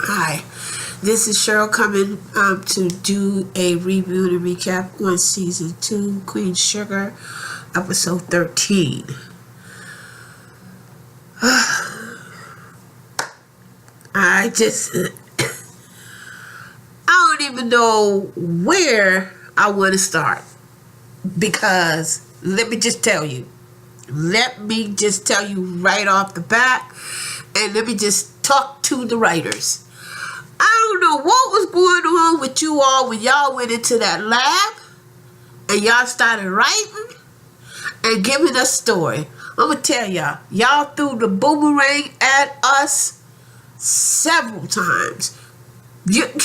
Hi, this is Cheryl coming to do a review and a recap on Season 2, Queen Sugar, Episode 13. I don't even know where I want to start, because let me just tell you right off the bat, and let me just talk to the writers. I don't know what was going on with you all when y'all went into that lab and y'all started writing and giving us story. I'm going to tell y'all threw the boomerang at us several times. And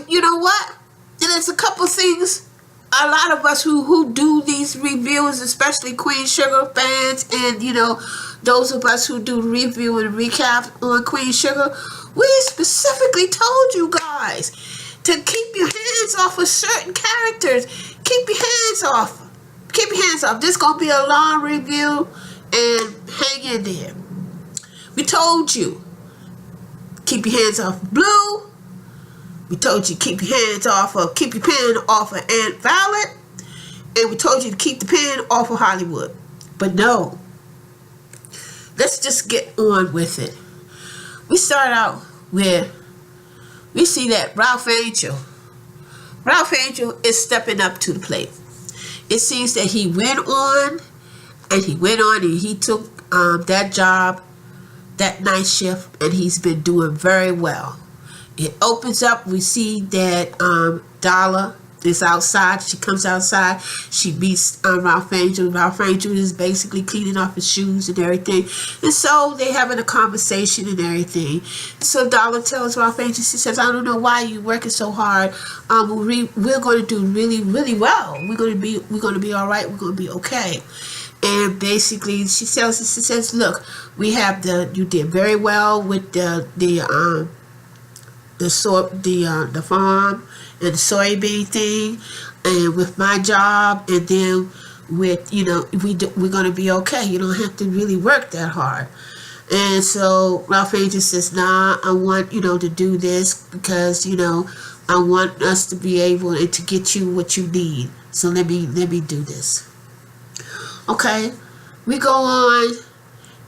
you know what? And there's a couple things, a lot of us who do these reviews, especially Queen Sugar fans, and those of us who do review and recap on Queen Sugar, we specifically told you guys to keep your hands off of certain characters. Keep your hands off. Keep your hands off. This is going to be a long review, and hang in there. We told you, keep your hands off Blue. We told you keep your pen off of Aunt Violet. And we told you to keep the pen off of Hollywood. But no. Let's just get on with it. We start out with, we see that Raph Anger is stepping up to the plate. It seems that he went on and he took that job, that night shift, and he's been doing very well. It opens up, we see that Darla is outside. She comes outside, she meets Raph Anger. Raph Anger is basically cleaning off his shoes and everything. And so they're having a conversation and everything. So Darla tells Raph Anger, she says, I don't know why you're working so hard. We're going to do really, really well. We're going to be all right. We're going to be okay. And basically she says, look, you did very well with the farm and the soybean thing, and with my job, and then with we're gonna be okay. You don't have to really work that hard. And so Raph Anger says, nah, I want to do this because I want us to be able to get you what you need. So let me do this. Okay, we go on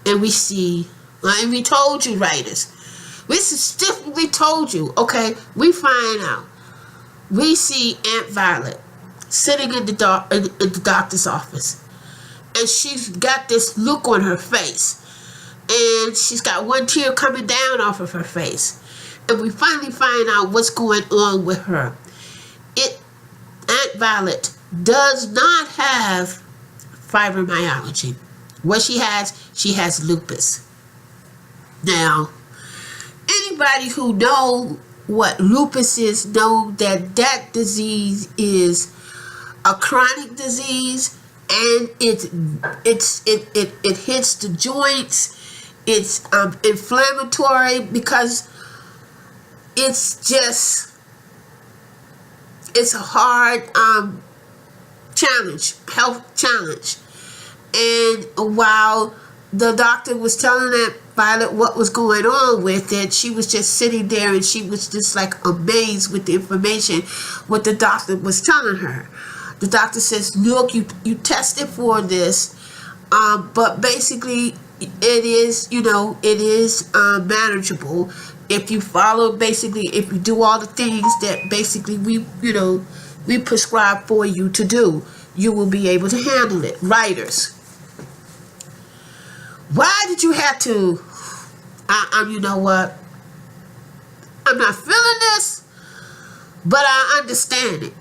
and we see, and we told you, writers. We specifically told you, okay, we find out. We see Aunt Violet sitting in the doctor's office. And she's got this look on her face. And she's got one tear coming down off of her face. And we finally find out what's going on with her. Aunt Violet does not have fibromyalgia. What she has lupus. Now, anybody who know what lupus is know that disease is a chronic disease, and it hits the joints. It's inflammatory because it's a hard health challenge. And while the doctor was telling Aunt Violet what was going on with it, she was just sitting there and she was just like amazed with the information what the doctor was telling her. The doctor says, look, you tested for this, but basically it is manageable if you follow, if you do all the things that basically we prescribe for you to do. You will be able to handle it. Writers, why did you have to? You know what? I'm not feeling this, but I understand it.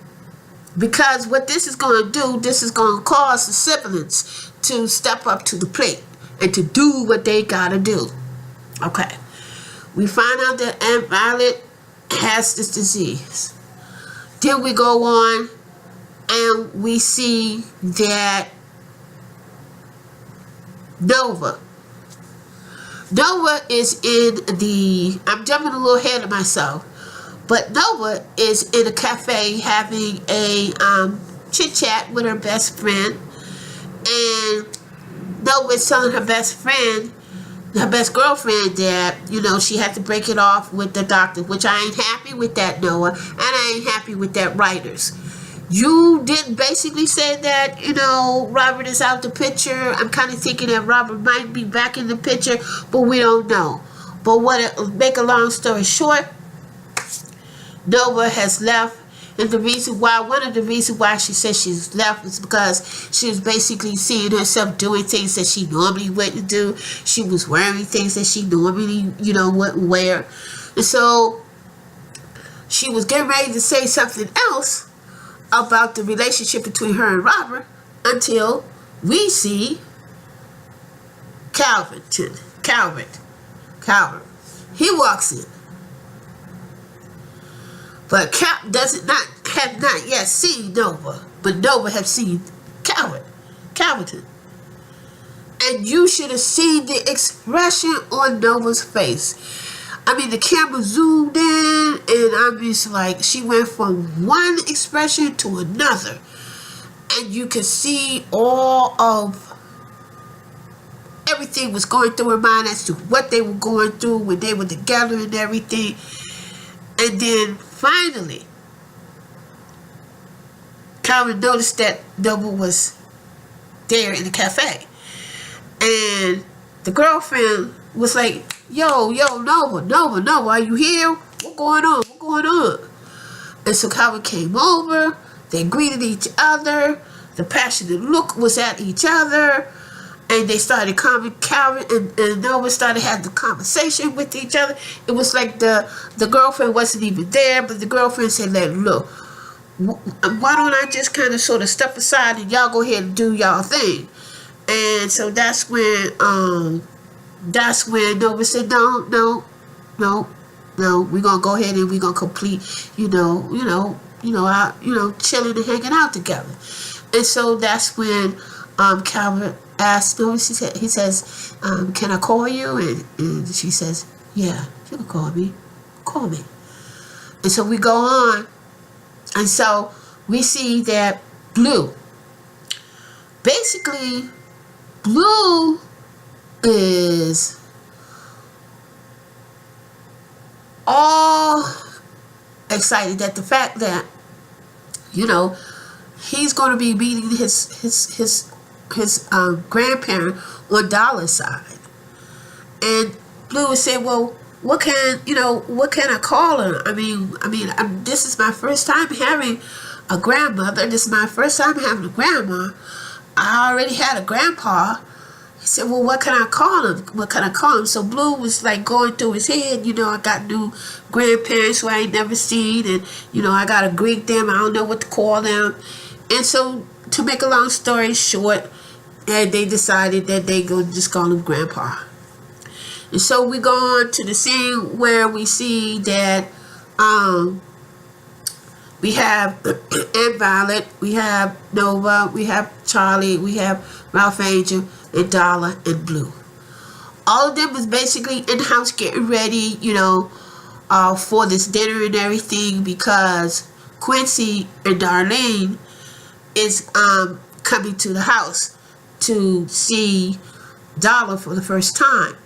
Because what this is going to do, this is going to cause the siblings to step up to the plate and to do what they got to do. Okay. We find out that Aunt Violet has this disease. Then we go on and we see that Nova is in I'm jumping a little ahead of myself, but Nova is in a cafe having a chit chat with her best friend, and Nova is telling her best friend her best girlfriend that, you know, she had to break it off with the doctor, which I ain't happy with that, Noah, and I ain't happy with that, writers. You did basically say that, you know, Robert is out the picture. I'm kind of thinking that Robert might be back in the picture, but we don't know. But make a long story short, Nova has left. And one of the reasons why she says she's left is because she was basically seeing herself doing things that she normally wouldn't do. She was wearing things that she normally, you know, wouldn't wear. And so she was getting ready to say something else about the relationship between her and Robert until we see Calvin. He walks in. But Cap have not yet seen Nova, but Nova have seen Calvin. And you should have seen the expression on Nova's face. I mean, the camera zoomed in, and I'm just like, she went from one expression to another. And you could see all of everything was going through her mind as to what they were going through when they were together and everything. And then finally, Calvin noticed that Nova was there in the cafe. And the girlfriend was like, yo, Nova, are you here? What's going on? And so Calvin came over. They greeted each other. The passionate look was at each other. And they started Calvin and Nova started having the conversation with each other. It was like the girlfriend wasn't even there, but the girlfriend said, look, why don't I just kind of sort of step aside and y'all go ahead and do y'all thing. And so that's when Nova said, no, we're gonna go ahead and we're gonna complete, chilling and hanging out together. And so that's when Calvin asked Nova, he says, can I call you? And she says, yeah, you can call me. And so we go on. And so we see that Blue is all excited at the fact that, he's going to be meeting his grandparent on Darla's side. And Blue would say, well, what can I call her? I mean, this is my first time having a grandmother. This is my first time having a grandma. I already had a grandpa. He said, well, what can I call him? So Blue was like going through his head, I got new grandparents who I ain't never seen, and, I got to greet them. I don't know what to call them. And so, to make a long story short, and they decided that they go just call him Grandpa. And so we go on to the scene where we see that we have Aunt Violet, we have Nova, we have Charlie, we have Raph Anger, and Darla, and Blue. All of them was basically in the house getting ready, for this dinner and everything, because Quincy and Darleen is coming to the house to see Darla for the first time.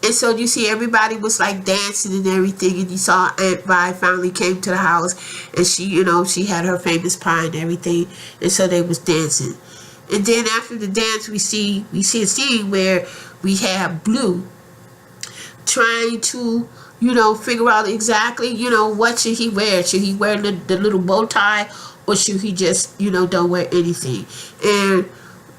And so you see everybody was like dancing and everything, and you saw Aunt Vi finally came to the house, and she, she had her famous pie and everything, and so they was dancing. And then after the dance, we see a scene where we have Blue trying to, figure out exactly, what should he wear? Should he wear the little bow tie, or should he just, don't wear anything? And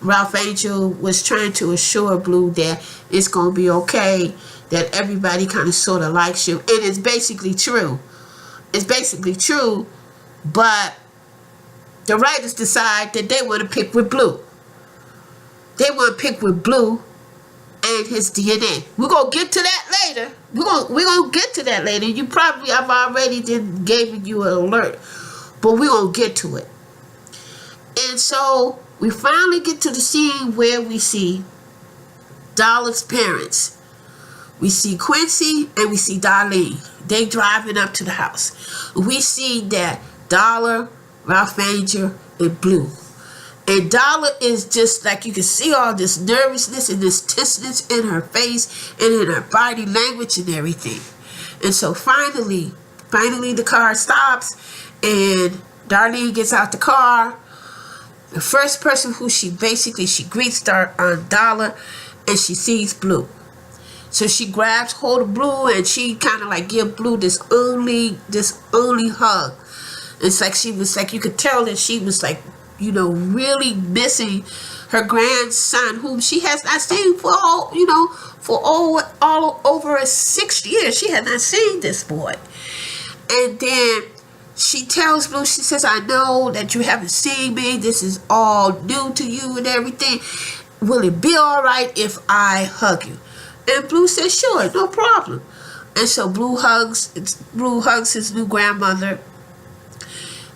Ralph Angel was trying to assure Blue that it's going to be okay, that everybody kind of sort of likes you. And it's basically true. But the writers decide that they want to pick with Blue. They want to pick with Blue and his DNA. We're going to get to that later. We're going to get to that later. I've already gave you an alert. But we're going to get to it. And so we finally get to the scene where we see Darla's parents. We see Quincy and we see Darleen. They driving up to the house. We see that Darla, Ralph Anger, and Blue. And Darla is just like, you can see all this nervousness and this tenseness in her face and in her body language and everything. And so finally the car stops and Darleen gets out the car. The first person who she greets Darla, and she sees Blue. So she grabs hold of Blue and she kind of like give Blue this only hug. It's like she was like, you could tell that she was like, really missing her grandson, whom she has not seen for all over 6 years. She had not seen this boy. And then she tells Blue, she says, I know that you haven't seen me. This is all new to you and everything. Will it be all right if I hug you? And Blue says, sure, no problem. And so Blue hugs his new grandmother,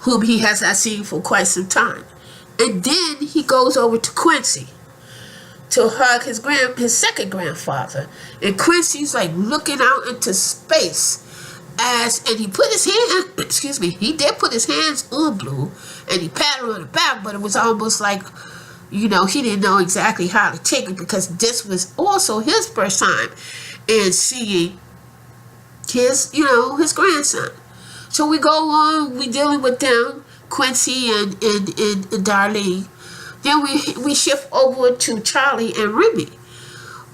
whom he has not seen for quite some time. And then he goes over to Quincy to hug his second grandfather. And Quincy's like looking out into space and he put his hand, he did put his hands on Blue and he patted her on the back, but it was almost like, he didn't know exactly how to take it, because this was also his first time in seeing his grandson. So we go on, we dealing with them, Quincy and Darleen. Then we shift over to Charlie and Remy.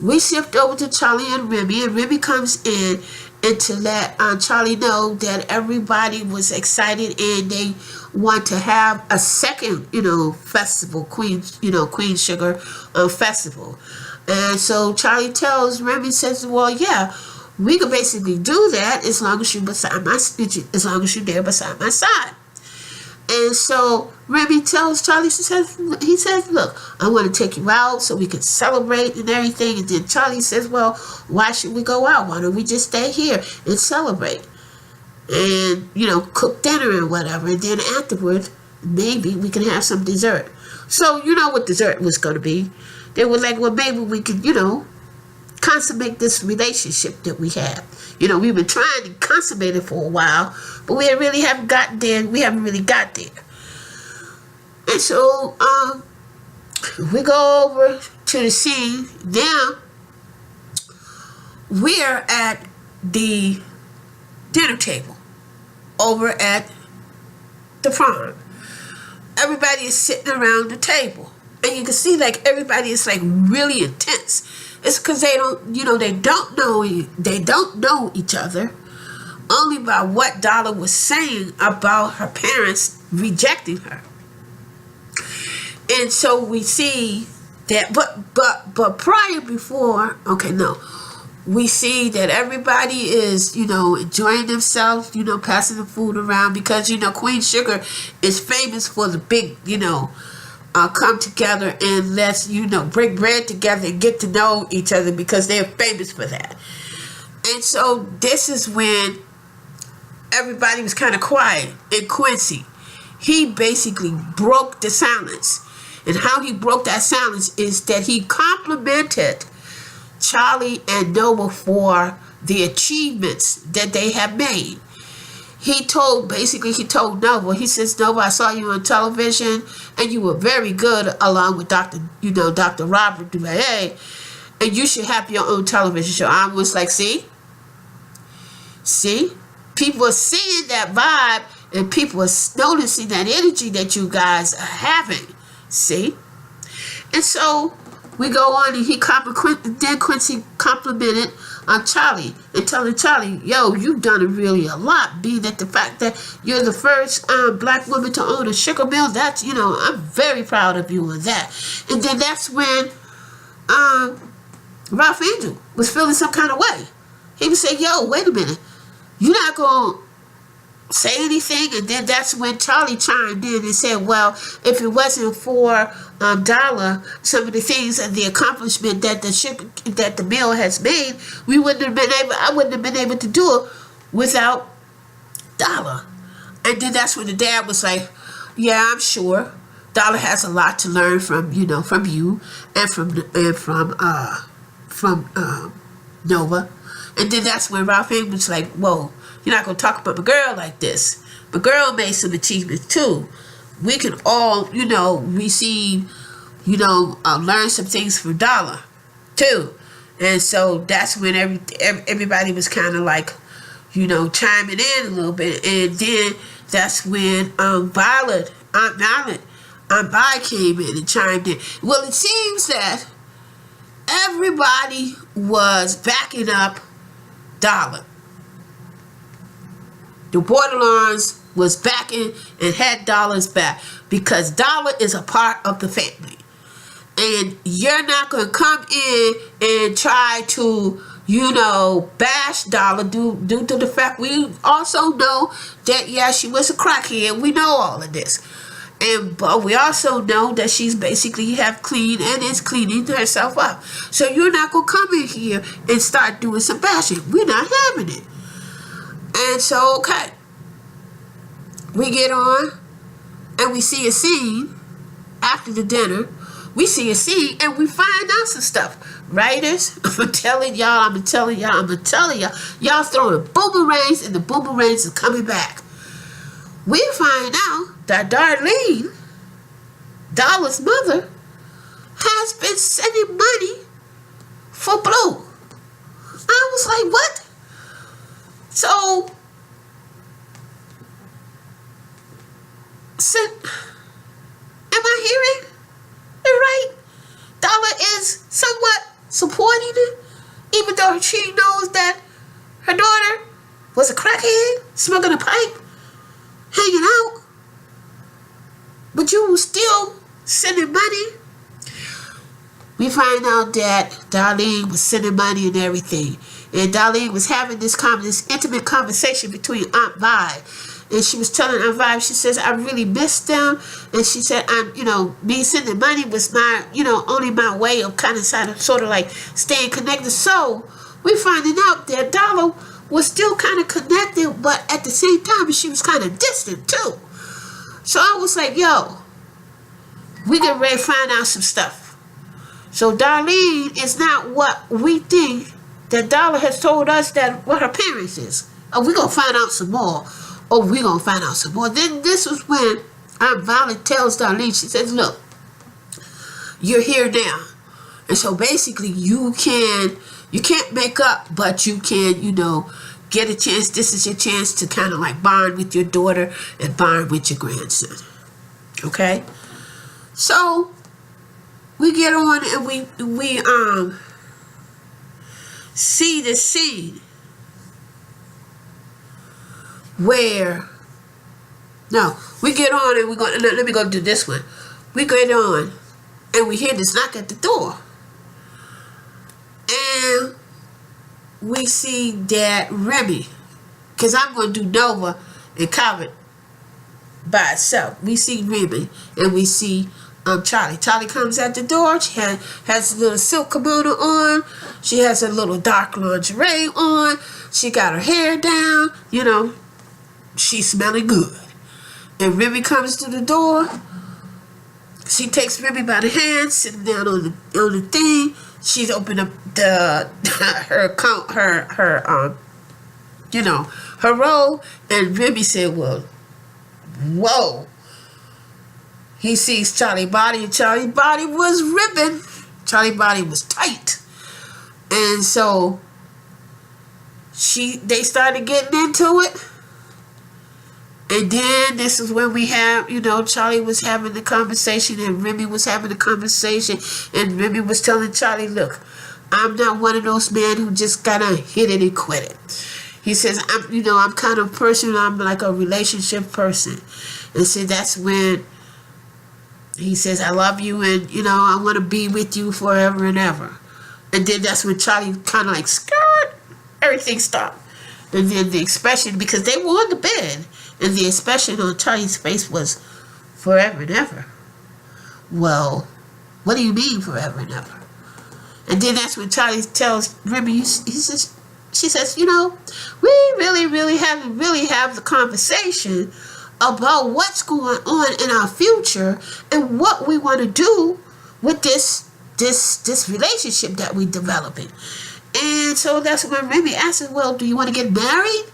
We shift over to Charlie and Remy comes in and to let Charlie know that everybody was excited and they want to have a second, festival, Queen Sugar festival. And so Charlie tells Remy, says, well, yeah, we could basically do that as long as you're there beside my side. And so Remy tells Charlie, he says, look, I want to take you out so we can celebrate and everything. And then Charlie says, well, why should we go out? Why don't we just stay here and celebrate? And, cook dinner and whatever. And then afterwards, maybe we can have some dessert. So, what dessert was going to be. They were like, well, maybe we could, consummate this relationship that we have. We've been trying to consummate it for a while, but we really haven't gotten there. We haven't really got there. And so we go over to the scene. Now we're at the dinner table over at the farm. Everybody is sitting around the table, and you can see like everybody is like really intense. It's because they don't know each other, only by what Darla was saying about her parents rejecting her. And so we see that, but we see that everybody is, enjoying themselves, passing the food around, because, Queen Sugar is famous for the big, come together and let's, break bread together and get to know each other, because they're famous for that. And so this is when everybody was kind of quiet. And Quincy, he basically broke the silence. And how he broke that silence is that he complimented Charlie and Nova for the achievements that they have made. He told Nova, he says, Nova, I saw you on television and you were very good along with Dr. Robert Duvalier, and you should have your own television show. I was like, see, people are seeing that vibe and people are noticing that energy that you guys are having. See? And so we go on and Quincy complimented on Charlie and telling Charlie, yo, you've done a lot, being that the fact that you're the first black woman to own a sugar mill. That's, I'm very proud of you on that. And then that's when Raph Anger was feeling some kind of way. He would say, yo, wait a minute, you're not going to say anything? And then that's when Charlie chimed in and said, well, if it wasn't for Darla, some of the things and the accomplishment that the mill has made, I wouldn't have been able to do it without Darla. And then that's when the dad was like, yeah, I'm sure Darla has a lot to learn from you and from Nova. And then that's when Raph Anger was like, whoa, you're not going to talk about my girl like this. My girl made some achievements too. we can all, receive, learn some things from Darla too. And so that's when everybody was kind of like, chiming in a little bit. And then that's when Aunt Violet came in and chimed in. Well, it seems that everybody was backing up Darla. The Borderlines was backing and had Darla's back because Darla is a part of the family. And you're not going to come in and try to, bash Darla due to the fact we also know that, yeah, she was a crackhead. We know all of this. But we also know that she's basically have cleaned and is cleaning herself up. So you're not going to come in here and start doing some bashing. We're not having it. And so, okay. We get on and we see a scene after the dinner. We see a scene and we find out some stuff. Writers, I'm telling y'all. Y'all throwing boomerangs and the boomerangs are coming back. We find out that Darleen, Darla's mother, has been sending money for Blue. I was like, what? So, am I hearing it right? Darla is somewhat supporting it, even though she knows that her daughter was a crackhead, smoking a pipe, hanging out, but you were still sending money. We find out that Darleen was sending money and everything, and Darleen was having this intimate conversation between Aunt Vi. And she was telling Aunt Vi, she says, I really missed them. And she said, me sending money was my, only my way of kind of sort of like staying connected. So we finding out that Darla was still kind of connected, but at the same time, she was kind of distant too. So I was like, yo, we get ready to find out some stuff. So Darleen is not what we think that Darla has told us that what her parents is. Oh, we're going to find out some more. Then this was when Aunt Violet tells Darleen, she says, look, you're here now. And so basically you can't make up, but you can, get a chance. This is your chance to kind of like bond with your daughter and bond with your grandson. Okay? So we get on and we see the scene where we get on and let me go do this one. We get on and we hear this knock at the door. And we see that Remy, because I'm going to do Nova and Calvin by itself. We see Remy and we see Charlie. Charlie comes at the door. She has a little silk kimono on. She has a little dark lingerie on. She got her hair down. She's smelling good. And Remy comes to the door. She takes Remy by the hand, sitting down on the thing. She's opened up her robe, and Remy said, well, whoa. He sees Charlie's body, and Charlie's body was ripping. Charlie's body was tight. And so they started getting into it. And then this is when we have, Charlie was having the conversation and Remy was having the conversation. And Remy was telling Charlie, look, I'm not one of those men who just gotta hit it and quit it. He says, I'm kind of person, I'm like a relationship person. And so that's when he says, I love you and, I want to be with you forever and ever. And then that's when Charlie kind of like, skirt, everything stopped. And then the expression, because they were on the bed, and the expression on Charlie's face was forever and ever. Well, what do you mean forever and ever? And then that's when Charlie tells Remy, she says, we really have the conversation about what's going on in our future and what we want to do with this relationship that we're developing. And so that's when Remy asks, well, do you want to get married?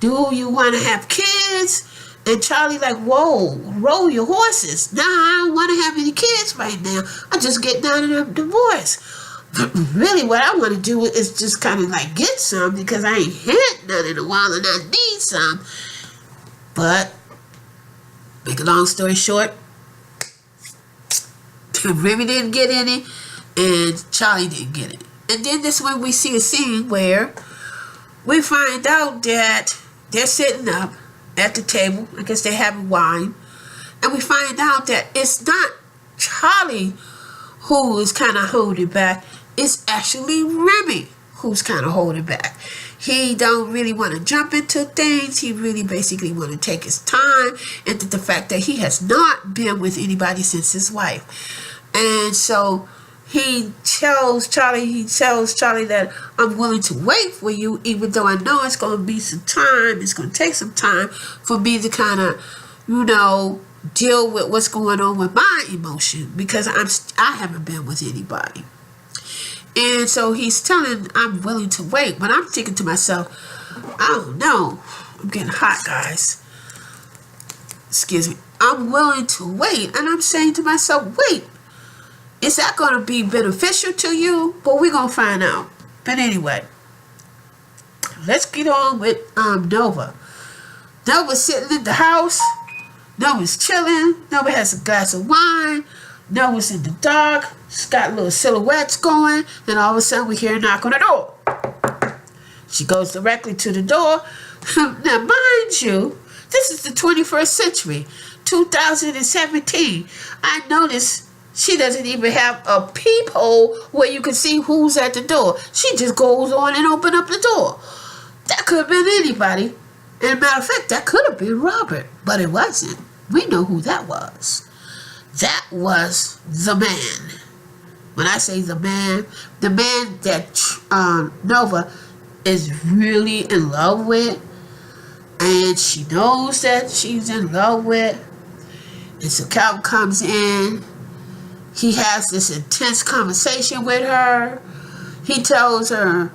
Do you want to have kids? And Charlie like, whoa, roll your horses. Nah, I don't want to have any kids right now. I just get down in a divorce. But really what I want to do is just kind of like get some, because I ain't had none in a while and I need some. But, make a long story short, Remy didn't get any and Charlie didn't get it. And then this when we see a scene where we find out that they're sitting up at the table. I guess they're having wine. And we find out that it's not Charlie who is kind of holding back. It's actually Remy who's kind of holding back. He don't really want to jump into things. He really basically want to take his time, and the fact that he has not been with anybody since his wife. And so he tells Charlie that I'm willing to wait for you, even though I know it's going to be some time. It's going to take some time for me to kind of, deal with what's going on with my emotion, because I haven't been with anybody. And so he's telling I'm willing to wait, but I'm thinking to myself, I don't know. I'm getting hot, guys. Excuse me. I'm willing to wait, and I'm saying to myself, wait. Is that going to be beneficial to you? But we're going to find out. But anyway, let's get on with Nova. Nova's sitting in the house. Nova's chilling. Nova has a glass of wine. Nova's in the dark. She's got little silhouettes going. Then all of a sudden we hear a knock on the door. She goes directly to the door. Now, mind you, this is the 21st century, 2017. I noticed she doesn't even have a peephole where you can see who's at the door. She just goes on and opens up the door. That could have been anybody. And matter of fact, that could have been Robert. But it wasn't. We know who that was. That was the man. When I say the man that Nova is really in love with. And she knows that she's in love with. And so Calvin comes in. He has this intense conversation with her. He tells her,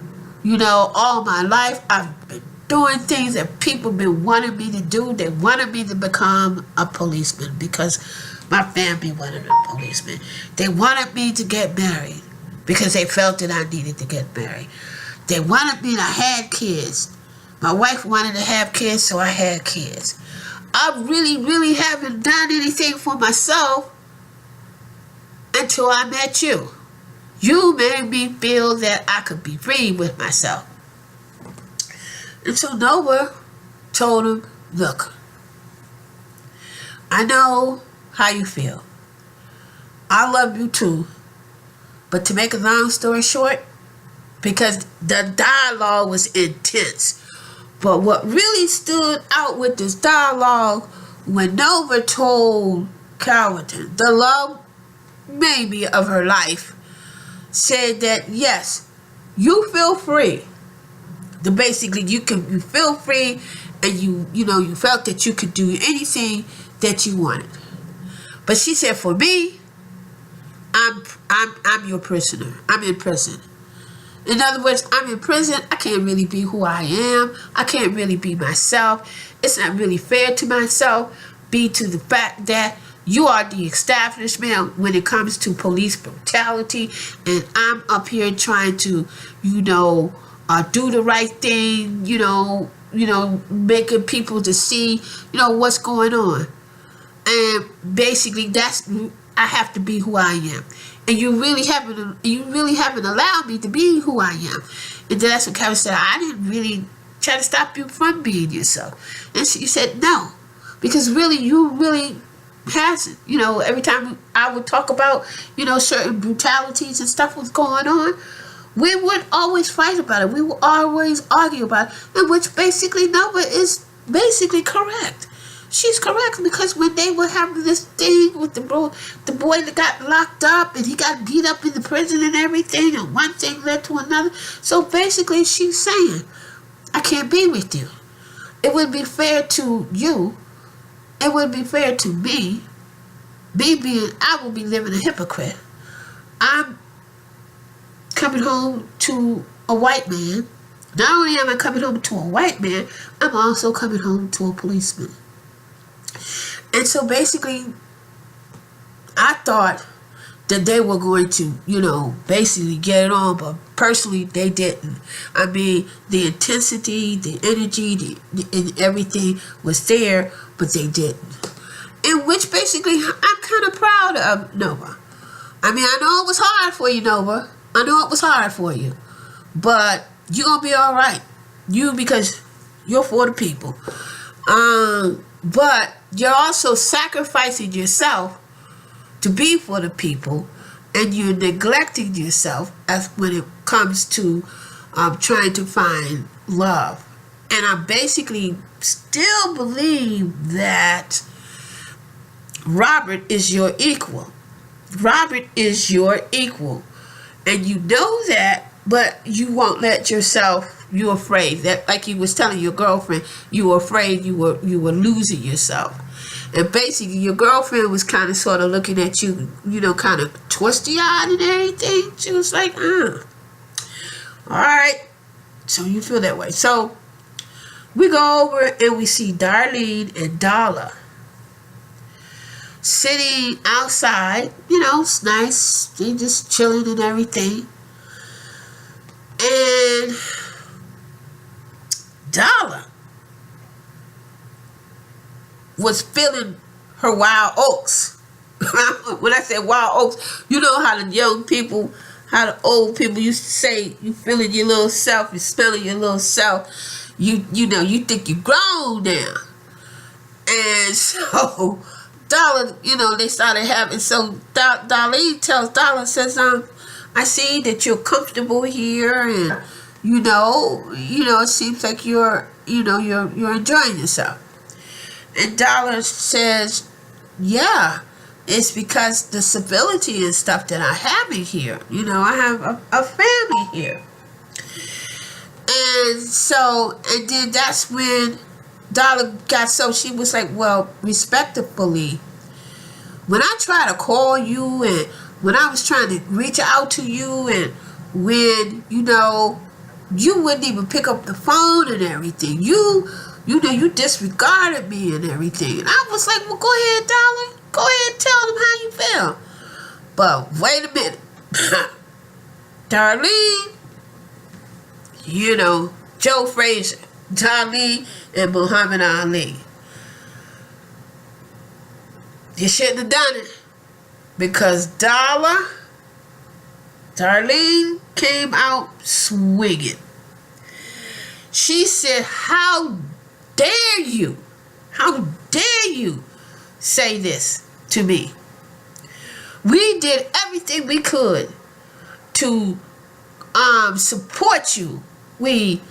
all my life I've been doing things that people been wanting me to do. They wanted me to become a policeman because my family wanted a policeman. They wanted me to get married because they felt that I needed to get married. They wanted me to have kids. My wife wanted to have kids, so I had kids. I really, really haven't done anything for myself until I met you. You made me feel that I could be free with myself. And so Nova told him, look, I know how you feel. I love you too. But to make a long story short, because the dialogue was intense. But what really stood out with this dialogue, when Nova told Calvin, the love maybe of her life, said that yes, you feel free. Basically you feel free, and you felt that you could do anything that you wanted. But she said, for me, I'm your prisoner. I'm in prison. In other words, I'm in prison. I can't really be who I am. I can't really be myself. It's not really fair to myself, to the fact that you are the establishment when it comes to police brutality, and I'm up here trying to, do the right thing, making people to see, what's going on. And basically, I have to be who I am. And you really haven't allowed me to be who I am. And then that's what Calvin said, I didn't really try to stop you from being yourself. And she said, no, because really, you really hasn't. Every time I would talk about, certain brutalities and stuff was going on, we would always fight about it. We would always argue about it. And which basically Nova is basically correct. She's correct, because when they were having this thing with the boy that got locked up and he got beat up in the prison and everything, and one thing led to another. So basically she's saying, I can't be with you. It would be fair to you. It would be fair to me. I will be living a hypocrite. I'm coming home to a white man. Not only am I coming home to a white man, I'm also coming home to a policeman. And so basically, I thought that they were going to, basically get it on, but personally, they didn't. I mean, the intensity, the energy, and everything was there, but they didn't. In which basically, I'm kind of proud of Nova. I mean, I know it was hard for you, Nova. I know it was hard for you. But you're going to be all right. Because you're for the people. But you're also sacrificing yourself to be for the people. And you're neglecting yourself as when it comes to trying to find love. And I basically still believe that Robert is your equal. Robert is your equal. And you know that, but you won't let yourself, you're afraid. That, like you was telling your girlfriend, you were afraid you were losing yourself. And basically your girlfriend was kind of sort of looking at you, kind of twisty-eyed and everything. She was like, all right. So you feel that way. So we go over and we see Darleen and Darla sitting outside. It's nice. They just chilling and everything. And Darla was feeling her wild oats. When I say wild oats, you know how the young people, how the old people used to say, you feeling your little self, you smelling your little self. You think you're grown now. And so Darla, they started having, so Darleen tells Darla, says, I see that you're comfortable here, and it seems like you're enjoying yourself. And Darla says, yeah, it's because the stability and stuff that I have in here. I have a family here. And then that's when Darla got, so she was like, well, respectfully, when I try to call you and when I was trying to reach out to you and when, you wouldn't even pick up the phone and everything. You disregarded me and everything. And I was like, well, go ahead, Darla. Go ahead and tell them how you feel. But wait a minute. Darleen, Joe Frazier, Darleen, and Muhammad Ali. You shouldn't have done it. Because Darleen came out swinging. She said, how dare you say this to me? We did everything we could to support you. We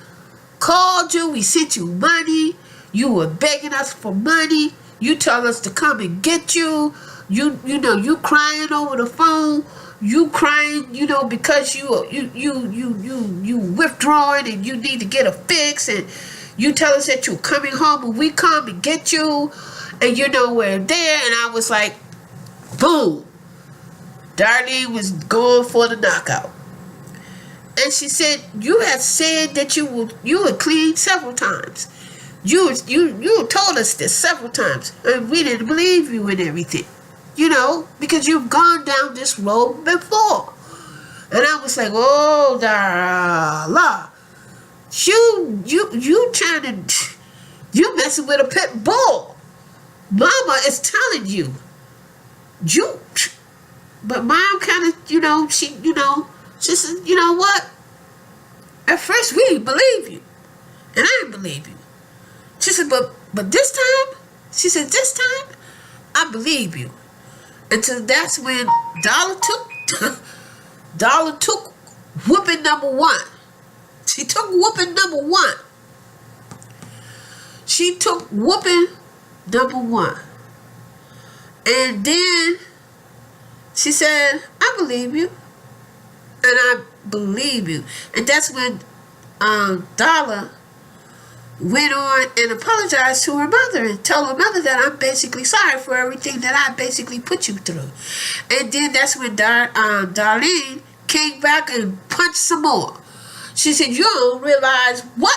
called you, we sent you money, you were begging us for money, you told us to come and get you, you crying over the phone, you crying, because you withdrawing and you need to get a fix, and you tell us that you're coming home and we come and get you, and we're there. And I was like, boom, Darleen was going for the knockout. And she said, you had said that you would clean several times. You told us this several times, and we didn't believe you and everything. Because you've gone down this road before. And I was like, oh, Darla, you messing with a pit bull. Mama is telling you. But Mom kind of, she said, you know what? At first we didn't believe you. And I didn't believe you. She said, but this time, this time, I believe you. And so that's when Darla took whooping number one. She took whooping number one. She took whooping number one. And then she said, I believe you. And I believe you. And that's when Darla went on and apologized to her mother and told her mother that I'm basically sorry for everything that I basically put you through. And then that's when Darleen came back and punched some more. She said, you don't realize what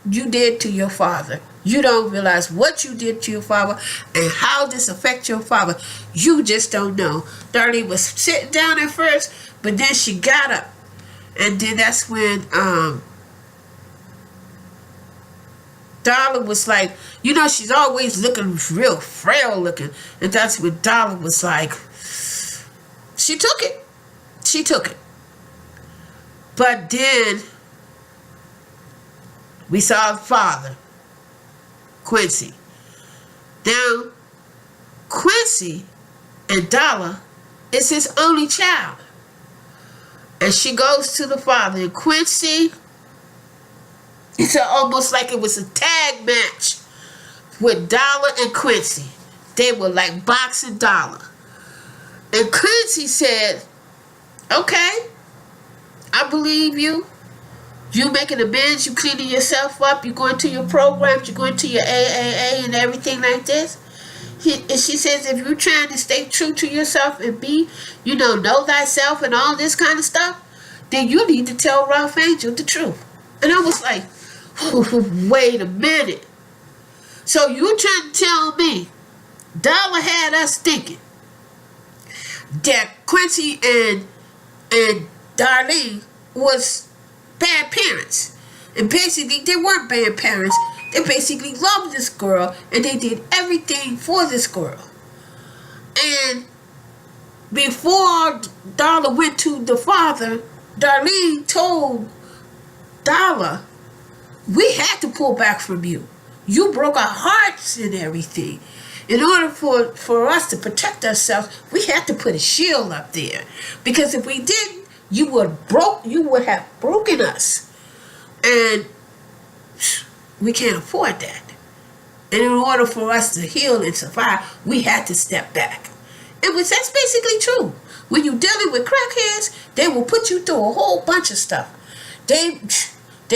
you did to your father. You don't realize what you did to your father and how this affects your father. You just don't know. Darleen was sitting down at first, but then she got up. And then that's when Darla was like, you know, she's always looking real frail looking. And that's when Darla was like, she took it. She took it. But then we saw her father, Quincy. Now, Quincy and Darla is his only child. And she goes to the father. And Quincy, it's almost like it was a tag match with Darla and Quincy. They were like boxing Darla. And Quincy said, okay, I believe you. You making amends, you cleaning yourself up, you going to your programs, you going to your AAA and everything like this. And she says, if you're trying to stay true to yourself and be, know thyself and all this kind of stuff, then you need to tell Raph Anger the truth. And I was like, wait a minute. So you trying to tell me Darla had us thinking that Quincy and Darleen was bad parents. And basically, they weren't bad parents. They basically loved this girl, and they did everything for this girl. And before Darla went to the father, Darleen told Darla, we had to pull back from you. You broke our hearts and everything. In order for us to protect ourselves, we had to put a shield up there. Because if we didn't, you would have broken us. And we can't afford that. And in order for us to heal and survive, we had to step back. That's basically true. When you're dealing with crackheads, they will put you through a whole bunch of stuff. They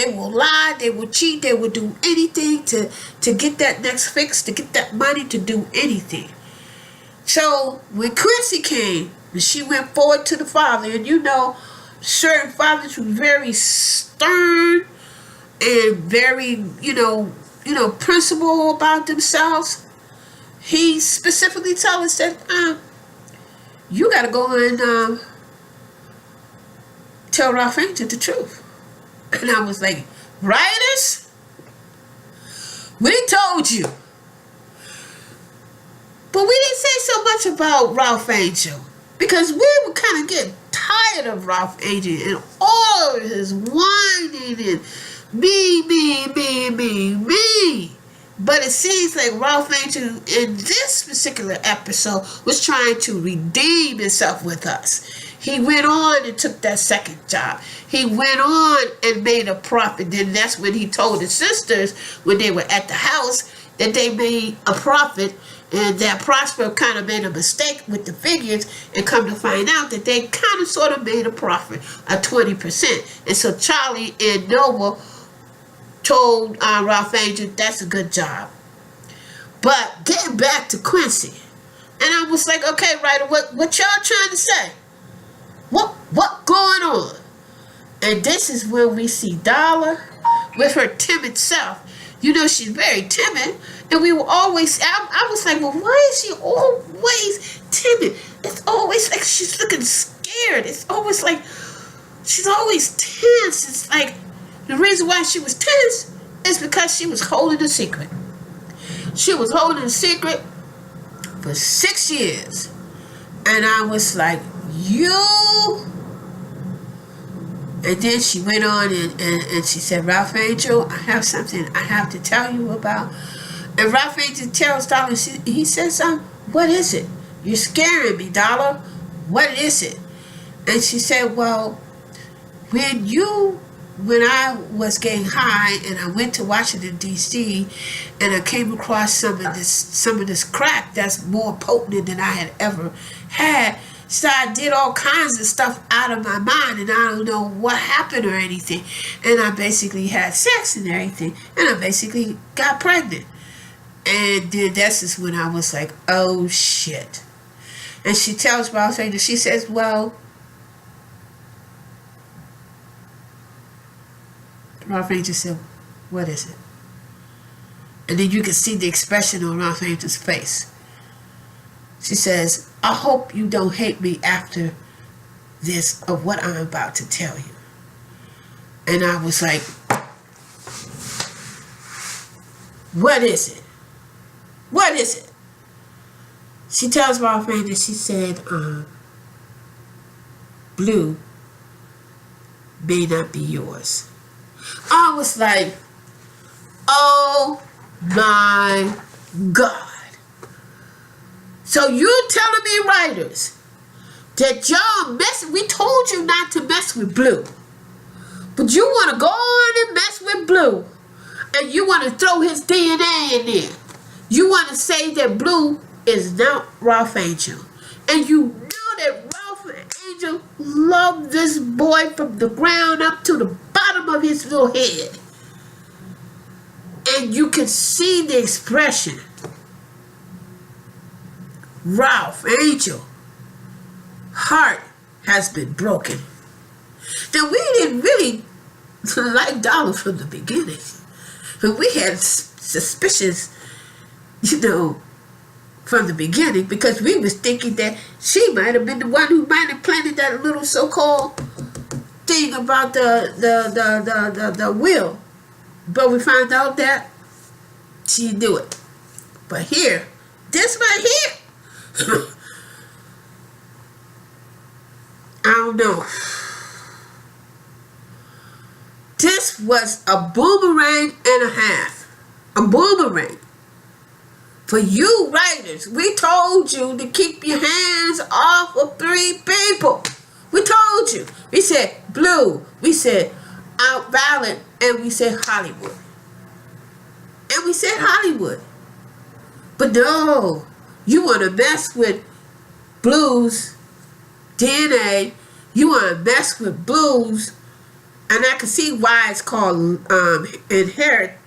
will lie, they will cheat, they will do anything to get that next fix, to get that money, to do anything. So when Quincy came, and she went forward to the father, and certain fathers were very stern and very, principled about themselves. He specifically told us that you got to go and tell Raph Anger the truth. And I was like, rioters? We told you. But we didn't say so much about Raph Anger. Because we were kind of getting tired of Raph Anger and all of his whining and me. But it seems like Raph Anger in this particular episode was trying to redeem himself with us. He went on and took that second job. He went on and made a profit. Then that's when he told his sisters when they were at the house that they made a profit, and that Prosper kind of made a mistake with the figures, and come to find out that they kind of sort of made a profit of 20%. And so Charlie and Nova told Raph Anger, that's a good job. But getting back to Quincy, and I was like, okay, Ryder, what y'all trying to say? What going on? And this is where we see Darla with her timid self. She's very timid. And we were always, I was like, well, why is she always timid? It's always like she's looking scared. It's always like she's always tense. It's like the reason why she was tense is because she was holding a secret. She was holding a secret for 6 years. And I was like, and then she went on and she said, Raph Anger, I have something I have to tell you about. And Raph Anger tells Darla, he says, what is it? You're scaring me, Darla. What is it? And she said, well, when I was getting high and I went to Washington, D.C., and I came across some of this crack that's more potent than I had ever had. So I did all kinds of stuff out of my mind, and I don't know what happened or anything. And I basically had sex and everything, and I basically got pregnant. And then this is when I was like, oh shit. And she tells Raph Anger, she says, well, Raph Anger said, What is it? And then you can see the expression on Raph Anger's face. She says, I hope you don't hate me after this of what I'm about to tell you. And I was like, what is it? What is it? She tells Raph Anger, she said, Blue may not be yours. I was like, oh my God. So you're telling me, writers, that y'all we told you not to mess with Blue. But you want to go on and mess with Blue. And you want to throw his DNA in there. You want to say that Blue is not Raph Anger. And you know that Raph Anger loved this boy from the ground up to the bottom of his little head. And you can see the expression. Raph Anger heart has been broken. Now we didn't really like Darla from the beginning. But we had suspicions, from the beginning, because we was thinking that she might have been the one who might have planted that little so-called thing about the will. But we found out that she knew it. But here, this right here, I don't know. This was a boomerang and a half. A boomerang. For you writers, we told you to keep your hands off of 3 people. We told you. We said Blue. We said Out Violent. And we said Hollywood. And we said Hollywood. But no. You want to mess with Blue's DNA. You want to mess with Blue's. And I can see why it's called inherit.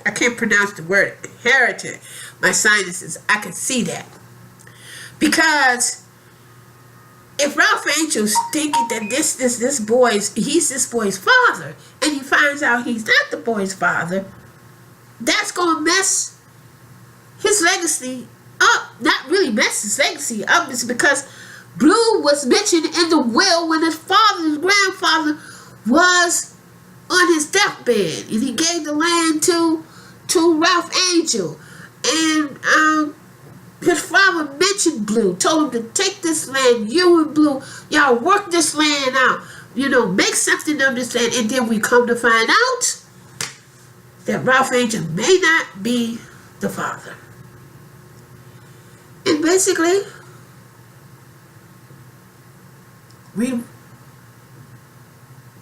I can't pronounce the word inherited. My sinuses. I can see that. Because if Raph Anger's thinking that he's this boy's father, and he finds out he's not the boy's father, that's gonna mess his legacy up. Not really mess his legacy up. It's because Blue was mentioned in the will when his grandfather was on his deathbed, and he gave the land to Raph Anger. And his father mentioned Blue, told him to take this land, you and Blue, y'all work this land out, make something of this land. And then we come to find out that Raph Anger may not be the father. And basically, we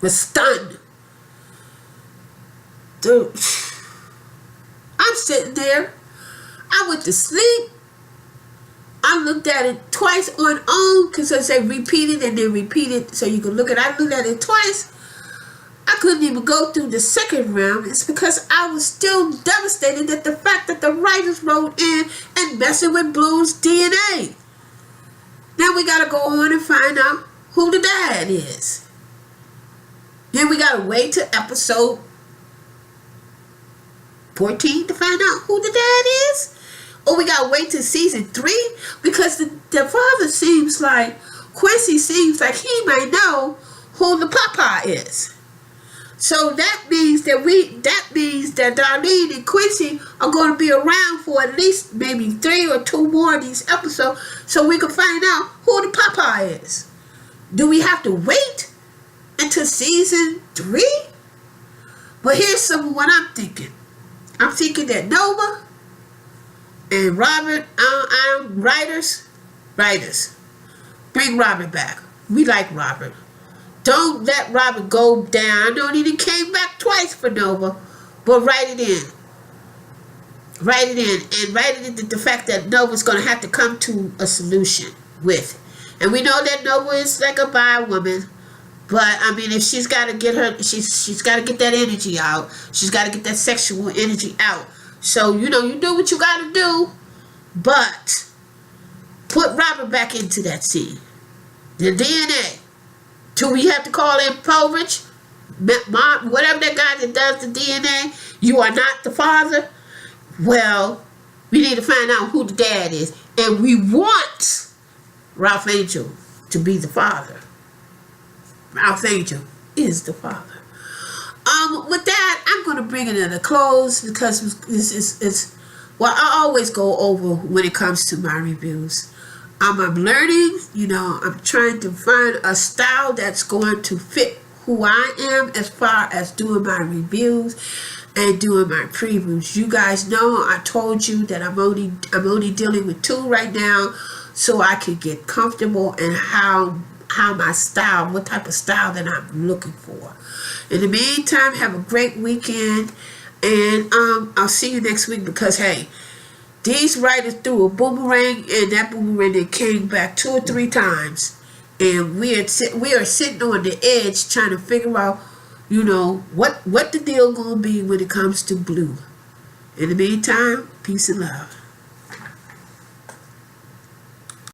were stunned. Dude, I'm sitting there. I went to sleep. I looked at it twice on because I said repeat it and then repeat it so you can look at it. I looked at it twice. I couldn't even go through the second round. It's because I was still devastated at the fact that the writers wrote in and messing with Blue's DNA. Now we got to go on and find out who the dad is. Then we got to wait to episode 14 to find out who the dad is. Or we got to wait to season 3 because the father seems like, Quincy seems like he might know who the papa is. So that means that Darleen and Quincy are going to be around for at least maybe 3 or 2 more of these episodes so we can find out who the papa is. Do we have to wait until season 3? But here's some of what I'm thinking. I'm thinking that Nova and Robert, writers, bring Robert back. We like Robert. Don't let Robert go down. I know he done came back twice for Nova, but write it in. Write it in, and write it in the fact that Nova's going to have to come to a solution with. And we know that Nova is like a bi woman, but I mean, if she's got to get she's got to get that energy out. She's got to get that sexual energy out. So, you do what you got to do, but put Robert back into that scene. The DNA. Do we have to call in Povich? mom, whatever that guy that does the DNA, you are not the father. Well, we need to find out who the dad is. And we want Raph Anger to be the father. Raph Anger is the father. With that, I'm going to bring it in a close because it's well, I always go over when it comes to my reviews. I'm learning, I'm trying to find a style that's going to fit who I am as far as doing my reviews and doing my previews. You guys know I told you that I'm only dealing with 2 right now, so I can get comfortable in how my style, what type of style that I'm looking for. In the meantime, have a great weekend, and I'll see you next week because hey, these writers threw a boomerang, and that boomerang that came back 2 or 3 times, and we are sitting on the edge trying to figure out, what the deal gonna be when it comes to blue. In the meantime, peace and love.